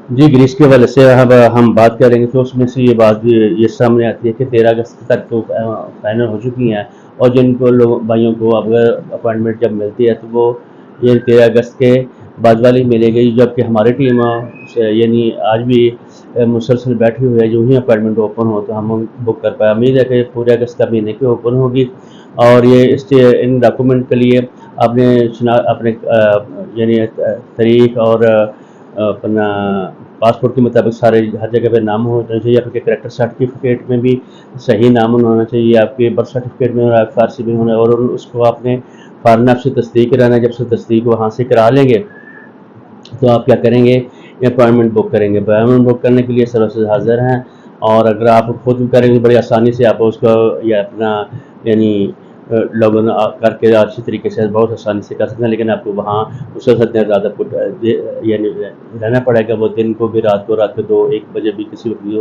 जी, Greece के हवाले से अब हम बात करेंगे तो उसमें से ये बात ये सामने आती है कि 13 अगस्त तक तो फाइनल हो चुकी हैं। और जिनको लोग भाइयों को अगर अपॉइंटमेंट जब मिलती है तो वो ये 13 अगस्त के बाद वाली मिलेगी, जबकि हमारी टीम यानी आज भी मुसलसल बैठी हुई है। जो ही अपॉइंटमेंट ओपन हो तो हम बुक कर पाए। उम्मीद है कि पूरे अगस्त का महीने की ओपन होगी। और ये इन डॉक्यूमेंट के लिए अपने यानी तारीख और अपना पासपोर्ट के मुताबिक सारे हर जगह पे नाम होना चाहिए। आपके करेक्टर सर्टिफिकेट में भी सही नाम होना चाहिए, आपके बर्थ सर्टिफिकेट में और फारसी में होना, और उसको आपने फ़ौरन आपसे तस्दीक कराना है। जब से तस्दीक वहाँ से करा लेंगे तो आप क्या करेंगे, अपॉइंटमेंट बुक करेंगे। अपॉइंटमेंट बुक करने के लिए सर्विसेज हाजिर हैं। और अगर आप खुद भी करेंगे बड़ी आसानी से आप उसका या अपना यानी लॉग इन करके अच्छी तरीके से बहुत आसानी से कर सकते हैं। लेकिन आपको वहाँ उससे ज़्यादा यानी रहना पड़ेगा। वो दिन को भी रात को 2-1 बजे भी किसी वक्त भी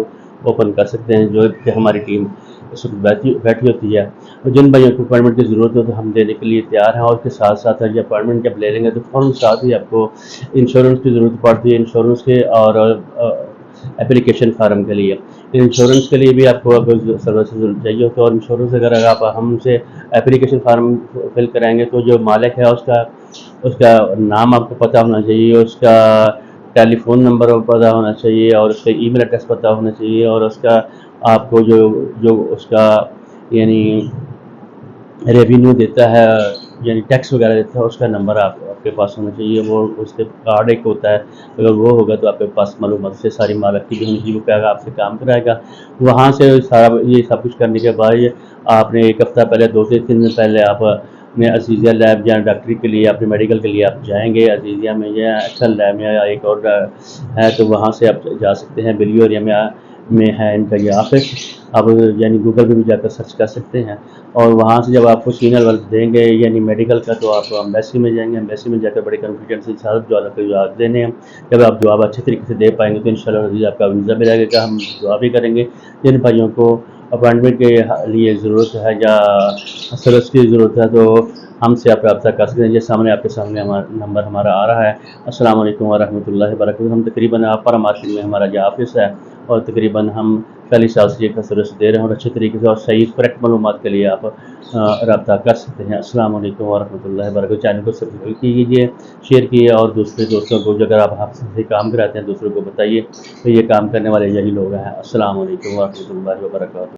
ओपन कर सकते हैं, जो कि हमारी टीम उस वक्त बैठी होती है। और जिन भाइयों को अपॉइंटमेंट की ज़रूरत हो तो हम देने के लिए तैयार हैं। और उसके साथ साथ ये अपॉइंटमेंट जब ले लेंगे तो फ़ौरन साथ ही आपको इंश्योरेंस की ज़रूरत पड़ती है, इंश्योरेंस के और एप्लीकेशन फार्म के लिए। इंश्योरेंस के लिए भी आपको अगर सर्विसेज चाहिए हो तो, और इंश्योरेंस अगर आप हमसे एप्लीकेशन फार्म फिल कराएंगे तो जो मालिक है उसका उसका नाम आपको पता होना चाहिए, उसका टेलीफोन नंबर पता होना चाहिए, और उसका ईमेल एड्रेस पता होना चाहिए, और उसका आपको जो जो उसका यानी रेवेन्यू देता है यानी टैक्स वगैरह देता है उसका नंबर आपके पास होना चाहिए। वो उसके कार्ड एक होता है, अगर वो होगा तो आपके पास मालूमात से सारी मालक की भी होनी चाहिए। वो क्या आपसे काम कराएगा। वहाँ से सारा ये सब कुछ करने के बाद आपने एक हफ़्ता पहले 2 से 3 दिन पहले आप अपने अजीज़िया लैब या डॉक्टरी के लिए अपने मेडिकल के लिए आप जाएंगे अजीज़िया में या एक्सल लैब में, या एक और है तो वहाँ से आप जा सकते हैं। बिलियो में है इनका ये ऑफिस। आप यानी गूगल पे भी जाकर सर्च कर सकते हैं। और वहाँ से जब आपको सीनियर वर्क देंगे यानी मेडिकल का तो आप एम्बेसी में जाएंगे। एम्बेसी में जाकर बड़े कॉन्फिडेंस के साथ जवाब देने हैं। जब आप जवाब अच्छे तरीके से दे पाएंगे तो इंशाल्लाह अज़ीज़ आपका वीज़ा भी लगेगा। हम दुआ भी करेंगे जिन भाइयों को अपॉइंटमेंट के लिए ज़रूरत है या सर्विस की ज़रूरत है तो हमसे आप रब्ता कर सकते हैं। ये सामने आपके सामने हमारा नंबर हमारा आ रहा है। अस्सलाम वालेकुम वरहमतुल्लाहि वबरकातुहू। हम तकरीबन अपर मार्केट में हमारा जो ऑफिस है, और तकरीबन हम 40 साल से ये सर्विस दे रहे हैं, और अच्छे तरीके से और सही करेक्ट मालूमात के लिए आप रब्ता कर सकते हैं। अस्सलाम वालेकुम वरहमतुल्लाहि वबरकातुहू। चैनल को सब्सक्राइब कीजिए, शेयर कीजिए, और दूसरे दोस्तों को जो अगर आप हमसे काम कराते हैं दूसरों को बताइए तो ये काम करने वाले यही लोग हैं। अस्सलाम वालेकुम वरहमतुल्लाहि वबरकातुहू।